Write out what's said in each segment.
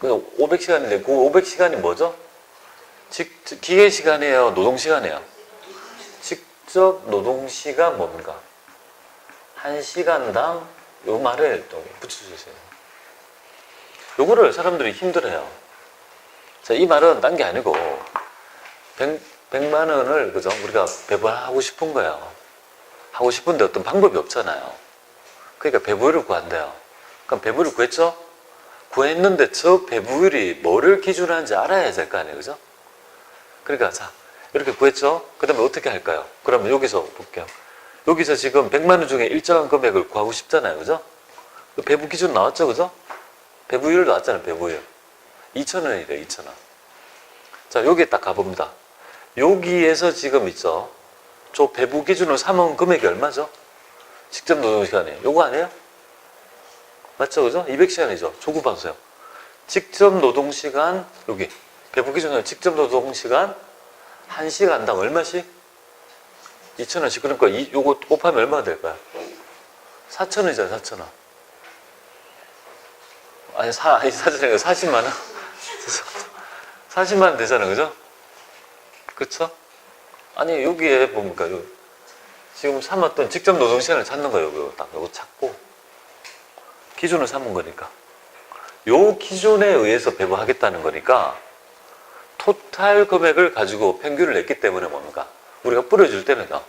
그 500시간인데 그 500시간이 뭐죠? 기계 시간이에요? 노동 시간이에요? 직접 노동 시간 뭡니까? 1시간당 요 말을 또 붙여주세요. 요거를 사람들이 힘들어요. 자, 이 말은 딴 게 아니고 100만 원을 그죠? 우리가 배분하고 싶은 거예요. 하고 싶은데 어떤 방법이 없잖아요. 그러니까 배분율을 구한대요. 그럼 배분율을 구했죠? 구했는데 저 배분율이 뭐를 기준으로 하는지 알아야 될 거 아니에요. 그죠? 그러니까 자, 이렇게 구했죠? 그 다음에 어떻게 할까요? 그러면 여기서 볼게요. 여기서 지금 100만 원 중에 일정한 금액을 구하고 싶잖아요. 그죠? 그 배분 기준 나왔죠? 그죠? 배분율 나왔잖아요. 배분율. 2,000원이래요. 2,000원. 자, 여기에 딱 가봅니다. 여기에서 지금 있죠? 저 배분 기준으로 삼은 금액이 얼마죠? 직접 노동시간이에요. 요거 아니에요? 맞죠? 그죠? 200시간이죠. 조구 봐주세요. 직접 노동시간, 여기. 배분 기준으로 직접 노동시간 1시간당 얼마씩? 2,000원씩. 그러니까 요거 곱하면 얼마가 될까요? 4,000원이잖아요. 4,000원. 아니 4,000원이 40만 원? 40만 원 되잖아요. 그죠? 그쵸? 아니 여기에 뭡니까? 지금 삼았던 직접 노동시간을 찾는 거예요. 요거 딱 요거 찾고 기준을 삼은 거니까 요 기준에 의해서 배분하겠다는 거니까 토탈 금액을 가지고 평균을 냈기 때문에 뭡니까? 우리가 뿌려줄 때는요.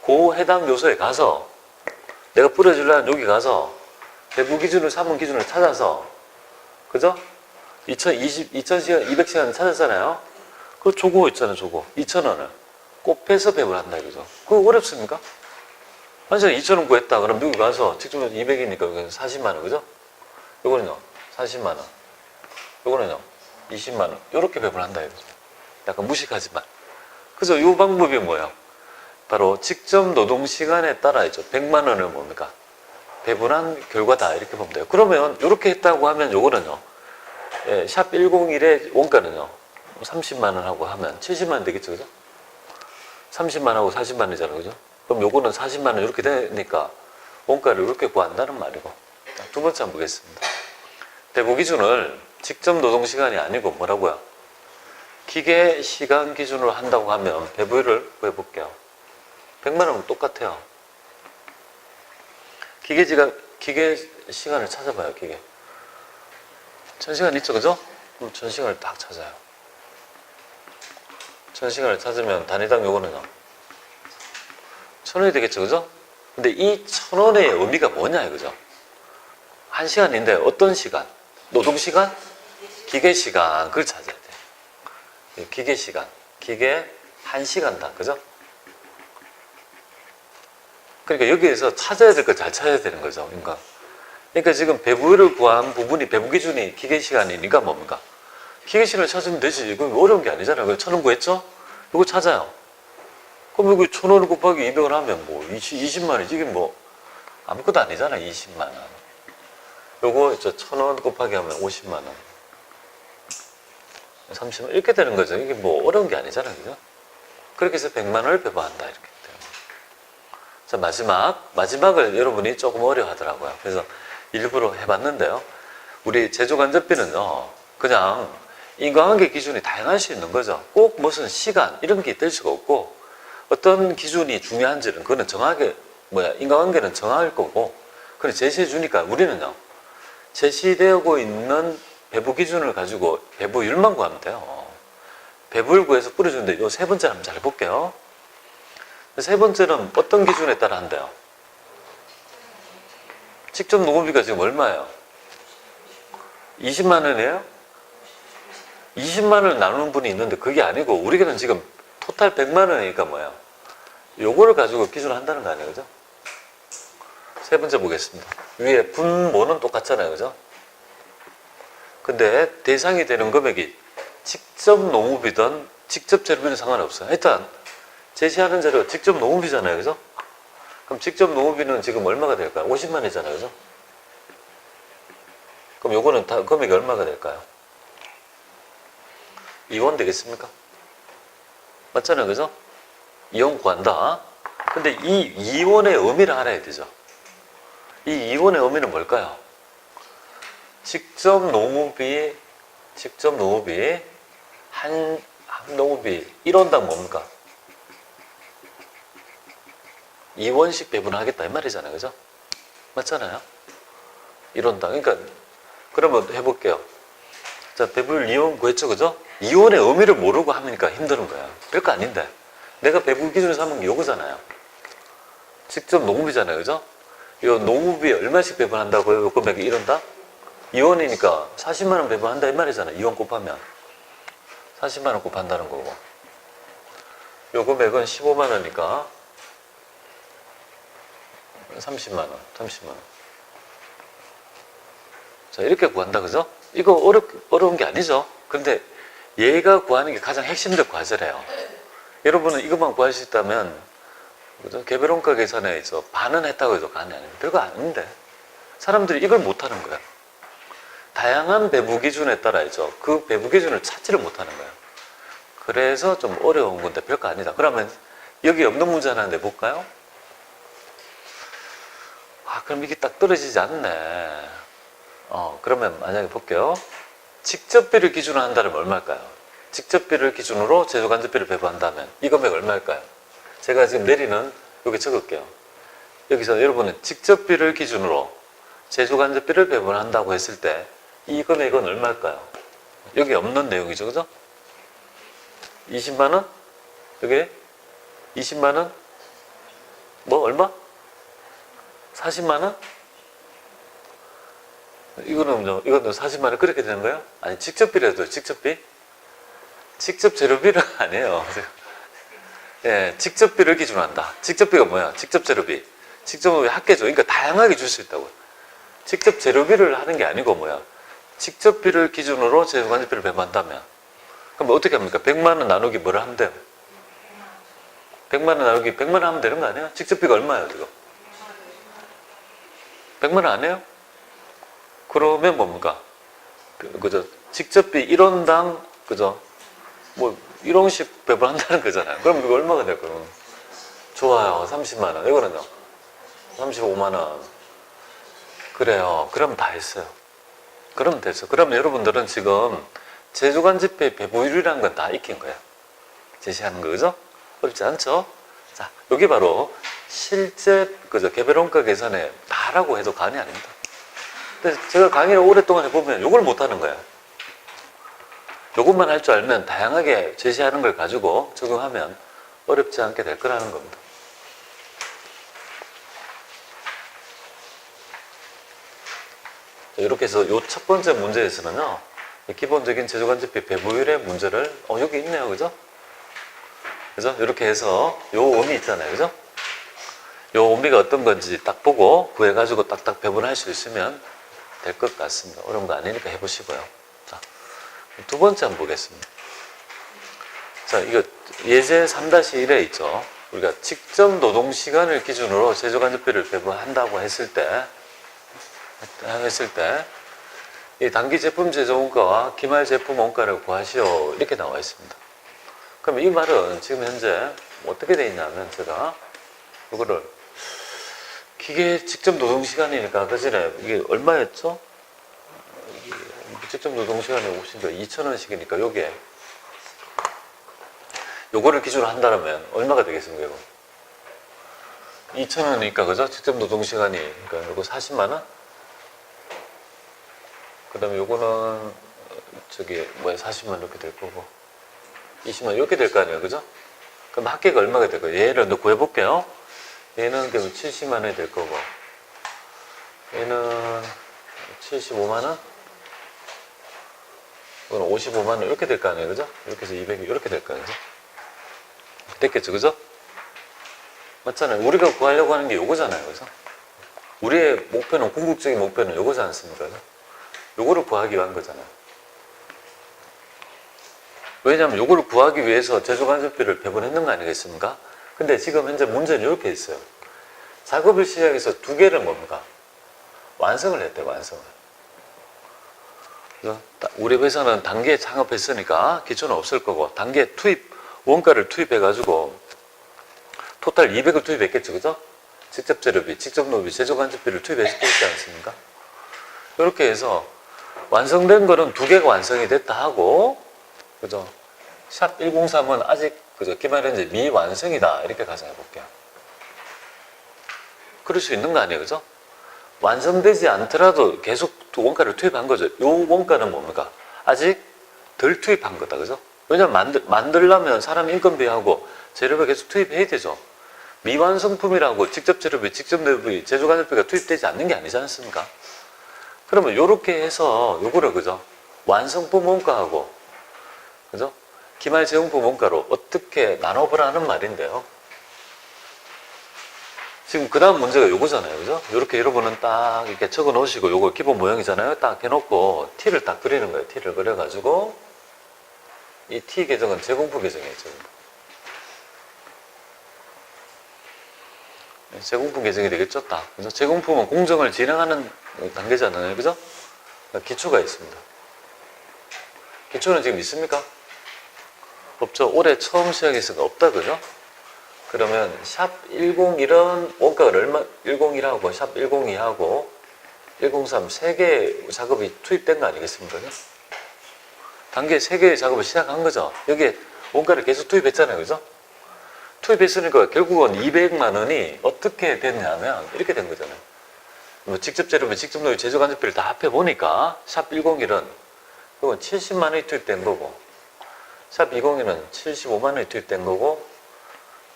그 해당 요소에 가서 내가 뿌려주려는 여기 가서 배분 기준을 삼은 기준을 찾아서 그죠? 2,000시간, 200시간 찾았잖아요. 그 조고 있잖아요. 조고 2,000원을 곱해서 배분한다 이거죠. 그거 어렵습니까? 완전히 2,000원 구했다. 그럼 여기 가서 직접 200이니까 여기는 40만 원 그죠? 요거는요 40만 원, 요거는요 20만 원. 요렇게 배분한다 이거죠. 약간 무식하지만 그죠? 요 방법이 뭐예요? 바로 직접 노동 시간에 따라 있죠. 100만 원을 뭡니까? 배분한 결과다 이렇게 보면 돼요. 그러면 이렇게 했다고 하면 요거는요. 예, 샵 101의 원가는요. 30만 원 하고 하면 70만 원 되겠죠. 그죠? 30만 하고 40만 원이잖아요. 그죠? 그럼 요거는 40만 원 이렇게 되니까 원가를 이렇게 구한다는 말이고. 두 번째 한번 보겠습니다. 배분 기준을 직접 노동 시간이 아니고 뭐라고요? 기계 시간 기준으로 한다고 하면 배분율을 구해볼게요. 100만 원은 똑같아요. 기계 시간을 찾아봐요. 기계 1000시간 있죠. 그죠? 그럼 1000시간을 딱 찾아요. 1000시간을 찾으면 단위당 요거는요 1,000원이 되겠죠. 그죠? 근데 이 1,000원의 의미가 뭐냐 이거죠. 1시간인데 어떤 시간? 노동시간? 기계시간. 그걸 찾아야 돼요. 기계시간. 기계 1시간당. 그죠? 그러니까 여기에서 찾아야 될 걸 잘 찾아야 되는 거죠. 그러니까 지금 배분율을 구한 부분이 배분 기준이 기계시간이니까 뭡니까? 기계시간을 찾으면 되지. 이거 어려운 게 아니잖아요. 1,000원 구했죠? 이거 찾아요. 그럼 여기 1,000원 곱하기 200을 하면 뭐 20만 원이지. 이게 뭐 아무것도 아니잖아요. 20만 원. 요거 1,000원 곱하기 하면 50만 원. 30만 원. 이렇게 되는 거죠. 이게 뭐 어려운 게 아니잖아요. 그죠? 그렇게 해서 100만 원을 배분한다. 이렇게 돼요. 자, 마지막을 여러분이 조금 어려워 하더라고요. 그래서 일부러 해봤는데요. 우리 제조간접비는요, 그냥 인과관계 기준이 다양할 수 있는 거죠. 꼭 무슨 시간, 이런 게 될 수가 없고, 어떤 기준이 중요한지는, 그거는 인과관계는 정할 거고, 그걸 제시해 주니까 우리는요, 제시되고 있는 배분 기준을 가지고 배분율만 구하면 돼요. 배분율 구해서 뿌려주는데, 요 세 번째 한번 잘 볼게요. 세 번째는 어떤 기준에 따라 한대요? 직접 노무비가 지금 얼마예요? 20만 원이에요? 20만 원을 나누는 분이 있는데 그게 아니고 우리는 지금 토탈 100만 원이니까 뭐예요? 요거를 가지고 기준을 한다는 거 아니에요? 그죠? 세 번째 보겠습니다. 위에 분모는 똑같잖아요. 그죠? 근데 대상이 되는 금액이 직접 노무비든 직접 재료비는 상관없어요. 일단 제시하는 자료 직접 노무비잖아요. 그죠? 그럼 직접 노무비는 지금 얼마가 될까요? 50만 원이잖아요. 그죠? 그럼 요거는 다 금액이 얼마가 될까요? 2원 되겠습니까? 맞잖아요. 그죠? 2원 구한다. 근데 이 2원의 의미를 알아야 되죠. 이 2원의 의미는 뭘까요? 직접 노무비 한 노무비 1원당 뭡니까? 2원씩 배분하겠다 이 말이잖아요. 그죠? 맞잖아요. 1원당. 그러니까 그러면 해볼게요. 자, 배분 2원 구했죠. 그죠? 2원의 의미를 모르고 하니까 힘드는 거야. 별거 아닌데. 내가 배분 기준으로 삼은 게 요거잖아요. 직접 노무비잖아요. 그죠? 이 노무비 얼마씩 배분한다고요? 요 금액이 1원당? 2원이니까 40만 원 배분한다 이 말이잖아요. 2원 곱하면 40만 원 곱한다는 거고. 요 금액은 15만 원이니까 30만 원. 자, 이렇게 구한다. 그죠? 이거 어려운 게 아니죠? 근데 얘가 구하는 게 가장 핵심적 과제래요. 여러분은 이것만 구할 수 있다면, 그죠? 개별원가 계산에 있어 반은 했다고 해도 간이 아니에요. 별거 아닌데. 사람들이 이걸 못하는 거야. 다양한 배분 기준에 따라야죠. 그 배분 기준을 찾지를 못하는 거야. 그래서 좀 어려운 건데 별거 아니다. 그러면 여기 없는 문제 하나 내볼까요? 아, 그럼 이게 딱 떨어지지 않네. 그러면 만약에 볼게요. 직접비를 기준으로 한다면 얼마일까요? 직접비를 기준으로 제조간접비를 배분한다면 이 금액 얼마일까요? 제가 지금 내리는 여기 적을게요. 여기서 여러분은 직접비를 기준으로 제조간접비를 배분한다고 했을 때 이 금액은 얼마일까요? 여기 없는 내용이죠. 그죠? 20만 원? 여기 20만 원? 뭐 얼마? 40만 원? 이거는 40만 원 그렇게 되는 거예요? 아니, 직접비라도 직접비? 직접 재료비를 안 해요. 예, 직접비를 기준으로 한다. 직접비가 뭐야? 직접 재료비. 직접 합계죠. 그러니까 다양하게 줄 수 있다고. 직접 재료비를 하는 게 아니고 뭐야? 직접비를 기준으로 제조간접비를 배분한다면 그럼 어떻게 합니까? 100만 원 나누기 뭐를 하면 돼요? 100만 원 나누기 100만 원 하면 되는 거 아니에요? 직접비가 얼마예요, 지금? 100만 원 안 해요? 그러면 뭡니까? 그죠? 직접비 1원당, 그죠? 뭐, 1원씩 배분한다는 거잖아요. 그럼 이거 얼마가 될까요? 좋아요. 30만 원. 이거는요? 35만 원. 그래요. 그럼 다 했어요. 그럼 됐어. 그러면 여러분들은 지금 제조간접비 배분율이라는 건 다 익힌 거예요. 제시하는 거죠? 어렵지 않죠? 자, 여기 바로 실제, 그죠? 개별원가 계산에 다라고 해도 간이 아닙니다. 근데 제가 강의를 오랫동안 해보면 이걸 못하는 거예요. 이것만 할 줄 알면 다양하게 제시하는 걸 가지고 적용하면 어렵지 않게 될 거라는 겁니다. 이렇게 해서 이 첫 번째 문제에서는요, 기본적인 제조간접비 배분율의 문제를, 여기 있네요. 그죠? 그죠? 이렇게 해서 요 의미 있잖아요. 그죠? 요 의미가 어떤 건지 딱 보고 구해가지고 딱딱 배분할 수 있으면 될 것 같습니다. 어려운 거 아니니까 해보시고요. 자, 두 번째 한번 보겠습니다. 자, 이거 예제 3-1에 있죠. 우리가 직접 노동시간을 기준으로 제조간접비를 배분한다고 했을 때, 이 단기 제품 제조 원가와 기말 제품 원가를 구하시오. 이렇게 나와 있습니다. 그럼 이 말은 지금 현재 어떻게 돼 있냐면 제가 이거를 기계 직접 노동시간이니까 그 전에 이게 얼마였죠? 직접 노동시간이 2,000원씩이니까 요거를 기준으로 한다면 얼마가 되겠습니까? 이거? 2,000원이니까 그죠? 직접 노동시간이 그러니까 요거 40만 원? 그 다음에 요거는 40만 원 이렇게 될 거고 20만 원 이렇게 될 거 아니에요. 그죠? 그럼 합계가 얼마가 될 거예요? 얘를 구해볼게요. 얘는 그럼 70만 원이 될 거고 얘는 75만 원? 이거는 55만 원 이렇게 될 거 아니에요. 그죠? 이렇게 해서 200이 이렇게 될 거 아니에요. 그죠? 됐겠죠? 그죠? 맞잖아요. 우리가 구하려고 하는 게 요거잖아요. 그죠? 우리의 목표는, 궁극적인 목표는 요거지 않습니까? 그죠? 요거를 구하기 위한 거잖아요. 왜냐하면 요거를 구하기 위해서 제조간접비를 배분했는 거 아니겠습니까? 근데 지금 현재 문제는 이렇게 있어요. 작업을 시작해서 두 개를 뭡니까? 완성을 했대요. 완성을. 그래서 우리 회사는 단계 창업했으니까 기초는 없을 거고 단계 투입, 원가를 투입해가지고 토탈 200을 투입했겠죠. 그죠? 직접 재료비, 직접 노비, 제조간접비를 투입했지 않습니까? 이렇게 해서 완성된 거는 두 개가 완성이 됐다 하고, 그죠? 샵 103은 아직, 그죠? 기말 현재 미완성이다. 이렇게 가정해 볼게요. 그럴 수 있는 거 아니에요, 그죠? 완성되지 않더라도 계속 원가를 투입한 거죠. 요 원가는 뭡니까? 아직 덜 투입한 거다, 그죠? 왜냐면 만들려면 사람 인건비하고 재료비 계속 투입해야 되죠. 미완성품이라고 직접 재료비, 직접 내부비, 제조관리비가 투입되지 않는 게 아니지 않습니까? 그러면 요렇게 해서 요거를, 그죠? 완성품 원가하고, 그죠? 기말 제공품 원가로 어떻게 나눠보라는 말인데요. 지금 그 다음 문제가 요거잖아요, 그죠? 요렇게 여러분은 딱 이렇게 적어 놓으시고, 요거 기본 모형이잖아요. 딱 해놓고 T를 딱 그리는 거예요. T를 그려가지고 이 T 계정은 제공품 계정이에요. 제공품 계정이 되겠죠? 딱. 그죠? 제공품은 공정을 진행하는 단계잖아요, 그죠? 기초가 있습니다. 기초는 지금 있습니까? 없죠. 올해 처음 시작했으니까 없다, 그죠? 그러면 샵 101은 원가를 얼마, 101하고 샵 102하고 103 세 개의 작업이 투입된 거 아니겠습니까? 단계 세 개의 작업을 시작한 거죠. 여기에 원가를 계속 투입했잖아요, 그죠? 투입했으니까 결국은 200만 원이 어떻게 됐냐면 이렇게 된 거잖아요. 뭐 직접 재료비, 직접 노유, 제조간접비를 다 합해 보니까 샵 101은 그건 70만 원이 투입된 거고, 샵 201은 75만 원이 투입된 거고,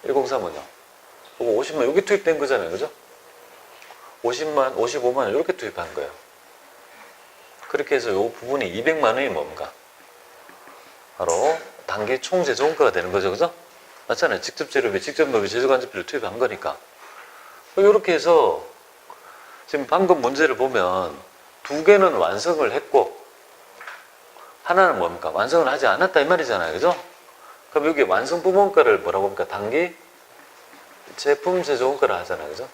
103은요. 그거 50만 원, 여기 투입된 거잖아요, 그죠? 50만, 55만 원 이렇게 투입한 거예요. 그렇게 해서 이 부분이 200만 원이 뭡니까? 바로 단계 총 제조원가가 되는 거죠, 그죠? 맞잖아요. 직접 재료비, 직접 노비, 제조간접비를 투입한 거니까. 이렇게 해서 지금 방금 문제를 보면 두 개는 완성을 했고 하나는 뭡니까? 완성을 하지 않았다 이 말이잖아요, 그죠? 그럼 여기 완성품 원가를 뭐라고 합니까? 단기 제품 제조원가를 하잖아요, 그죠?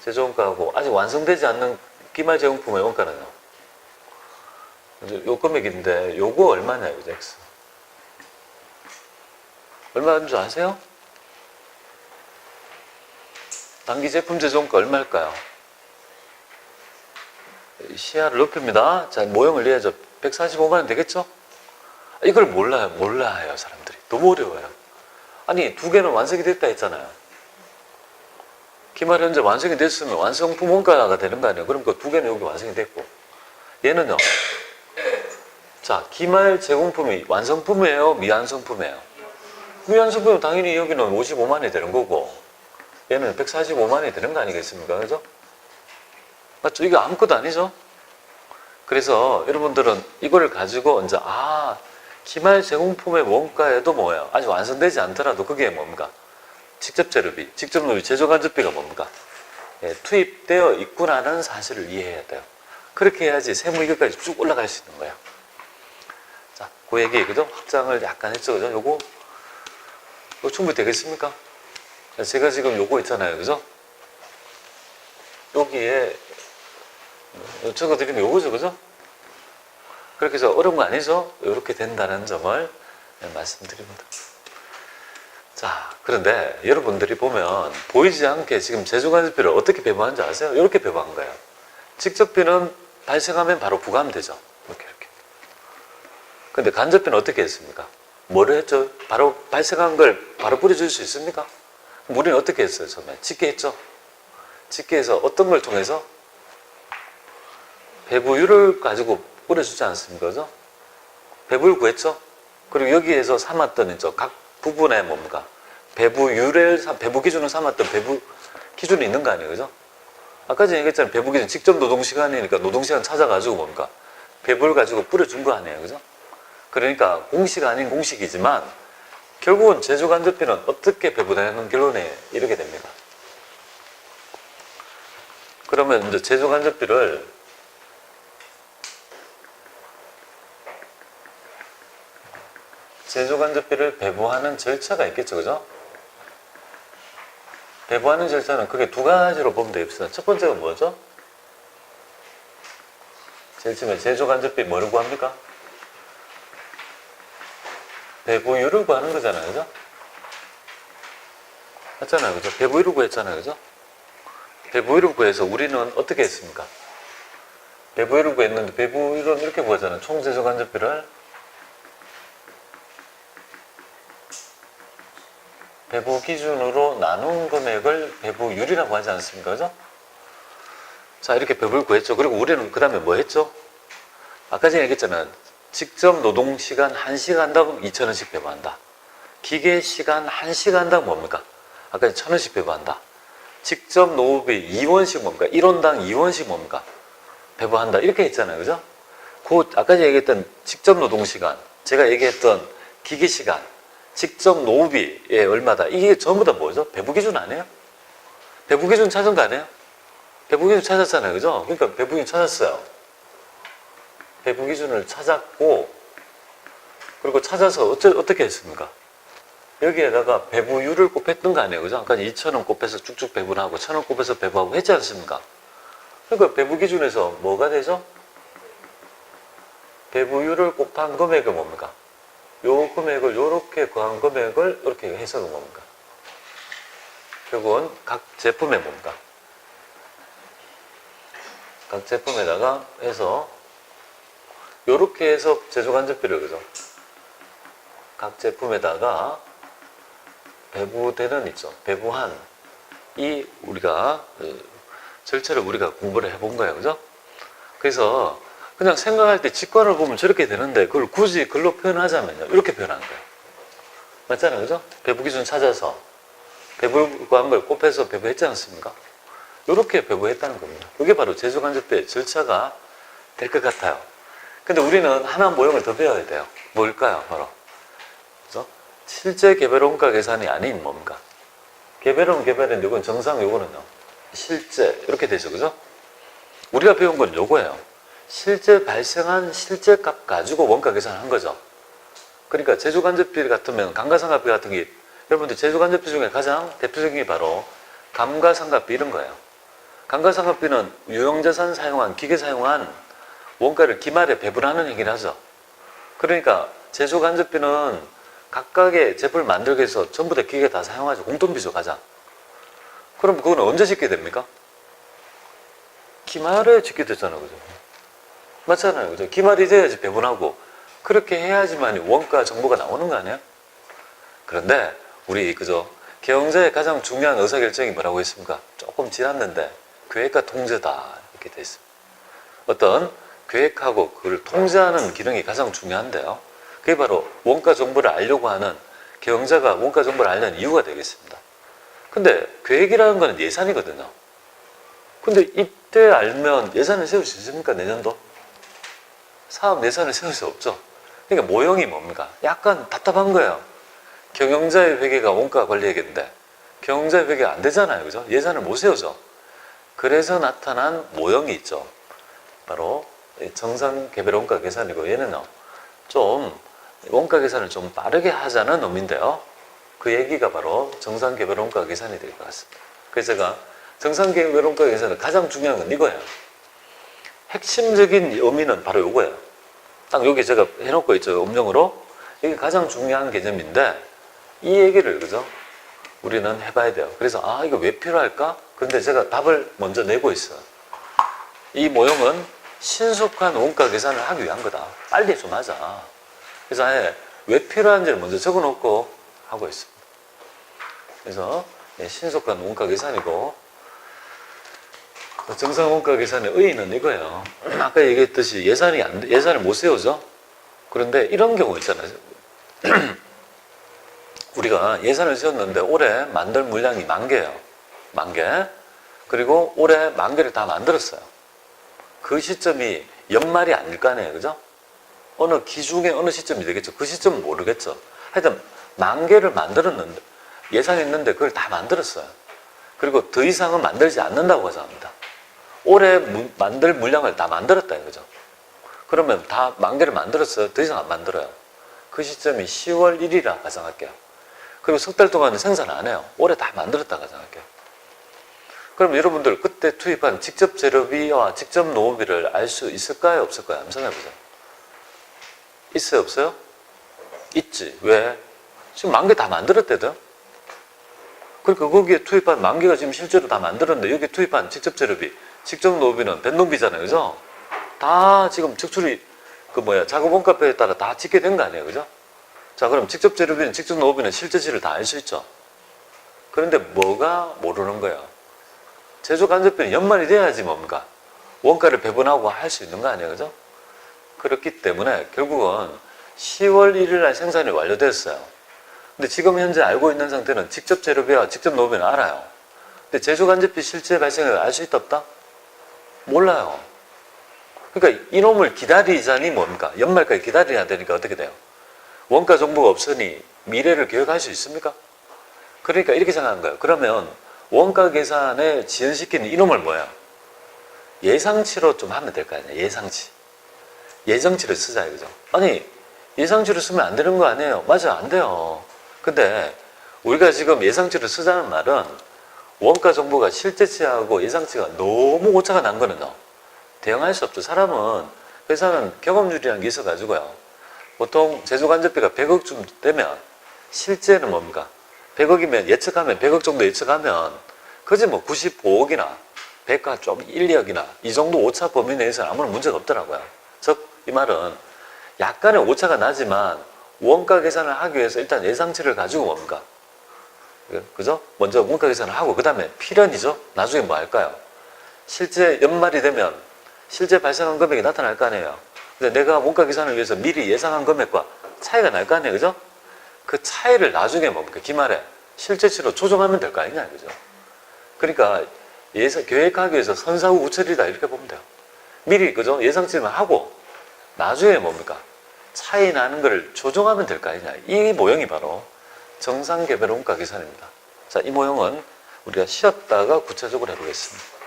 제조원가하고 아직 완성되지 않는 기말 제공품의 원가는요. 요 금액인데 요거 얼마냐요, 그죠? X. 얼마인 줄 아세요? 단기 제품 제조원가 얼마일까요? 시야를 높입니다. 자, 모형을 이해하죠. 145만 원 되겠죠? 이걸 몰라요, 사람들이. 너무 어려워요. 아니, 두 개는 완성이 됐다 했잖아요. 기말 현재 완성이 됐으면 완성품 원가가 되는 거 아니에요? 그럼 그 두 개는 여기 완성이 됐고. 얘는요. 자, 기말 제공품이 완성품이에요? 미완성품이에요? 미완성품은 당연히 여기는 55만 원이 되는 거고, 얘는 145만 원이 되는 거 아니겠습니까? 그죠? 맞죠? 이게 아무것도 아니죠? 그래서 여러분들은 이거를 가지고 이제, 기말 제공품의 원가에도 뭐예요? 아직 완성되지 않더라도 그게 뭡니까? 직접 재료비, 직접 노비, 제조간접비가 뭡니까? 예, 투입되어 있구나라는 사실을 이해해야 돼요. 그렇게 해야지 세무 이것까지 쭉 올라갈 수 있는 거예요. 자, 그 얘기, 그죠? 확장을 약간 했죠, 그죠? 요거 충분히 되겠습니까? 제가 지금 요거 있잖아요, 그죠? 여기에 적어드리면 요거죠, 그죠? 그렇게 해서 어려운 거 아니죠? 이렇게 된다는 점을 말씀드립니다. 자, 그런데 여러분들이 보면 보이지 않게 지금 제조간접비를 어떻게 배분하는지 아세요? 이렇게 배분한 거예요. 직접비는 발생하면 바로 부과하면 되죠. 이렇게. 근데 간접비는 어떻게 했습니까? 뭐를 했죠? 바로 발생한 걸 바로 뿌려줄 수 있습니까? 우리는 어떻게 했어요? 처음에 집계했죠? 집계해서 어떤 걸 통해서? 배부율을 가지고 뿌려주지 않습니까? 그죠? 배부율 구했죠? 그리고 여기에서 삼았던 각 부분에 뭡니까? 배부 기준을 삼았던 배부 기준이 있는 거 아니에요? 그죠? 아까 전에 얘기했잖아요. 배부 기준, 직접 노동시간이니까 노동시간 찾아가지고 뭡니까? 배부를 가지고 뿌려준 거 아니에요? 그죠? 그러니까 공식 아닌 공식이지만 결국은 제조간접비는 어떻게 배분되는 결론에 이르게 됩니다. 그러면 이제 제조간접비를 배부하는 절차가 있겠죠, 그죠? 배부하는 절차는 그게 두 가지로 보면 되겠습니다. 첫 번째가 뭐죠? 제일 처음에 제조간접비 뭐를 구합니까? 배부율을 구하는 거잖아요, 그죠? 맞잖아요, 그죠? 배부율을 구했잖아요, 그죠? 배부율을 구해서 우리는 어떻게 했습니까? 배부율을 구했는데 배부율은 이렇게 구하잖아요. 총 제조간접비를 배부 기준으로 나눈 금액을 배부율이라고 하지 않습니까? 그죠? 자, 이렇게 배부를 구했죠. 그리고 우리는 그 다음에 뭐 했죠? 아까 전에 얘기했잖아요. 직접 노동시간 1시간 한다고 2,000원씩 배부한다. 기계시간 1시간 한다고 뭡니까? 아까 1,000원씩 배부한다. 직접 노업이 2원씩 뭡니까? 1원당 2원씩 뭡니까? 배부한다. 이렇게 했잖아요. 그죠? 그 아까 전에 얘기했던 직접 노동시간, 제가 얘기했던 기계시간, 직접 노업이 얼마다. 이게 전부 다 뭐죠? 배부기준 아니에요? 배부기준 찾은 거 아니에요? 배부기준 찾았잖아요. 그죠? 그러니까 배부기준 찾았어요. 배부기준을 찾았고, 그리고 찾아서 어떻게 했습니까? 여기에다가 배부율을 곱했던 거 아니에요. 그죠? 아까 2,000원 곱해서 쭉쭉 배분하고, 1,000원 곱해서 배부하고 했지 않습니까? 그러니까 배부기준에서 뭐가 되죠? 배부율을 곱한 금액은 뭡니까? 요 금액을 요렇게 구한 금액을 이렇게 해석은 뭡니까? 결국은 각 제품에 뭡니까? 각 제품에다가 해서 요렇게 해서 제조간접비를 그죠? 각 제품에다가 배부되는 있죠. 배부한 이 우리가 절차를 우리가 공부를 해본 거예요. 그죠? 그래서 그냥 생각할 때 직관을 보면 저렇게 되는데 그걸 굳이 글로 표현하자면요. 이렇게 표현하는 거예요. 맞잖아요. 그죠? 배부 기준 찾아서 배부 구한 걸 곱해서 배부했지 않습니까? 이렇게 배부했다는 겁니다. 이게 바로 제조간접비의 절차가 될 것 같아요. 근데 우리는 하나 모형을 더 배워야 돼요. 뭘까요? 바로. 그죠? 실제 개별 원가 계산이 아닌 뭡니까? 개별은 개별인데 이건 정상 요거는요. 실제 이렇게 되죠. 그죠? 우리가 배운 건 요거예요. 실제 발생한 실제 값 가지고 원가 계산한 거죠. 그러니까 제조간접비 같으면 감가상각비 같은 게 여러분들 제조간접비 중에 가장 대표적인 게 바로 감가상각비 이런 거예요. 감가상각비는 유형자산 사용한 기계 사용한 원가를 기말에 배분하는 행위를 하죠. 그러니까 제조간접비는 각각의 제품을 만들기 위해서 전부 다 기계 다 사용하죠. 공통비죠 가장. 그럼 그건 언제 짓게 됩니까? 기말에 짓게 되잖아요. 그죠? 맞잖아요. 그죠? 기말이 돼야지 배분하고 그렇게 해야지만 원가 정보가 나오는 거 아니에요? 그런데 우리 그죠? 경제의 가장 중요한 의사결정이 뭐라고 했습니까? 조금 지났는데 계획과 통제다 이렇게 돼 있습니다. 어떤 계획하고 그걸 통제하는 기능이 가장 중요한데요. 그게 바로 원가 정보를 알려고 하는 경제가 원가 정보를 알려는 이유가 되겠습니다. 근데 계획이라는 건 예산이거든요. 근데 이때 알면 예산을 세울 수 있습니까? 내년도? 사업 예산을 세울 수 없죠. 그러니까 모형이 뭡니까? 약간 답답한 거예요. 경영자의 회계가 원가 관리회계인데 경영자의 회계가 안 되잖아요. 그죠? 예산을 못 세우죠. 그래서 나타난 모형이 있죠. 바로 정상 개별 원가 계산이고 얘는요. 좀 원가 계산을 좀 빠르게 하자는 의미인데요. 그 얘기가 바로 정상 개별 원가 계산이 될 것 같습니다. 그래서 제가 정상 개별 원가 계산은 가장 중요한 건 이거예요. 핵심적인 의미는 바로 이거예요. 딱 여기 제가 해놓고 있죠. 음정으로. 이게 가장 중요한 개념인데 이 얘기를 그죠? 우리는 해봐야 돼요. 그래서 이거 왜 필요할까? 그런데 제가 답을 먼저 내고 있어요. 이 모형은 신속한 원가 계산을 하기 위한 거다. 빨리 좀 하자. 그래서 아예 왜 필요한지를 먼저 적어놓고 하고 있습니다. 그래서 신속한 원가 계산이고 정상 원가 계산의 의의는 이거예요. 아까 얘기했듯이 예산을 못 세우죠. 그런데 이런 경우 있잖아요. 우리가 예산을 세웠는데 올해 만들 물량이 10,000개예요. 10,000개. 그리고 올해 10,000개를 다 만들었어요. 그 시점이 연말이 아닐 거 아니에요. 그죠? 어느 기중에 어느 시점이 되겠죠. 그 시점은 모르겠죠. 하여튼 10,000개를 만들었는데 예상했는데 그걸 다 만들었어요. 그리고 더 이상은 만들지 않는다고 가정합니다. 올해 만들 물량을 다 만들었다 이거죠. 그러면 다 10,000개를 만들었어요. 더 이상 안 만들어요. 그 시점이 10월 1일이라 가정할게요. 그리고 석 달 동안은 생산 안 해요. 올해 다 만들었다 가정할게요. 그럼 여러분들 그때 투입한 직접 재료비와 직접 노무비를 알 수 있을까요? 없을까요? 한번 생각해보세요. 있어요? 없어요? 있지. 왜? 지금 10,000개 다 만들었대도. 그러니까 거기에 투입한 10,000개가 지금 실제로 다 만들었는데 여기 투입한 직접 재료비, 직접 노무비는 변동비잖아요. 그죠? 다 지금 적출이 작업 원가표에 따라 다 찍게 된 거 아니에요, 그죠? 자, 그럼 직접 재료비는 직접 노비는 실제치를 다 알 수 있죠. 그런데 뭐가 모르는 거예요? 제조 간접비는 연말이 돼야지 뭡니까? 원가를 배분하고 할 수 있는 거 아니에요, 그죠? 그렇기 때문에 결국은 10월 1일 날 생산이 완료됐어요. 근데 지금 현재 알고 있는 상태는 직접 재료비와 직접 노비는 알아요. 근데 제조 간접비 실제 발생을 알 수 있다 없다? 몰라요. 그러니까 이놈을 기다리자니 뭡니까? 연말까지 기다려야 되니까 어떻게 돼요? 원가 정보가 없으니 미래를 계획할 수 있습니까? 그러니까 이렇게 생각한 거예요. 그러면 원가 계산에 지연시키는 이놈을 뭐야? 예상치로 좀 하면 될 거 아니야. 예상치. 예정치를 쓰자 이거죠. 아니 예상치를 쓰면 안 되는 거 아니에요? 맞아, 안 돼요. 근데 우리가 지금 예상치를 쓰자는 말은 원가 정보가 실제치하고 예상치가 너무 오차가 난 거는요, 대응할 수 없죠. 사람은, 회사는 경험률이라는 게 있어가지고요, 보통 제조간접비가 100억쯤 되면 실제는 뭡니까? 100억이면 예측하면 100억 정도 예측하면 그지 뭐 95억이나 100가 좀 1, 2억이나 이 정도 오차 범위 내에서는 아무런 문제가 없더라고요. 즉 이 말은 약간의 오차가 나지만 원가 계산을 하기 위해서 일단 예상치를 가지고 뭡니까? 그죠? 먼저 원가 계산을 하고 그 다음에 필연이죠. 나중에 뭐 할까요? 실제 연말이 되면 실제 발생한 금액이 나타날 거 아니에요. 근데 내가 원가 계산을 위해서 미리 예상한 금액과 차이가 날 거 아니에요, 그죠? 그 차이를 나중에 뭡니까? 기말에 실제치로 조정하면 될 거 아니냐, 그죠? 그러니까 계획하기 위해서 선사후 우철이다 이렇게 보면 돼요. 미리 그죠? 예상치만 하고 나중에 뭡니까? 차이 나는 걸 조정하면 될 거 아니냐. 이 모형이 바로 정상개별 원가 계산입니다. 자, 이 모형은 우리가 쉬었다가 구체적으로 해보겠습니다.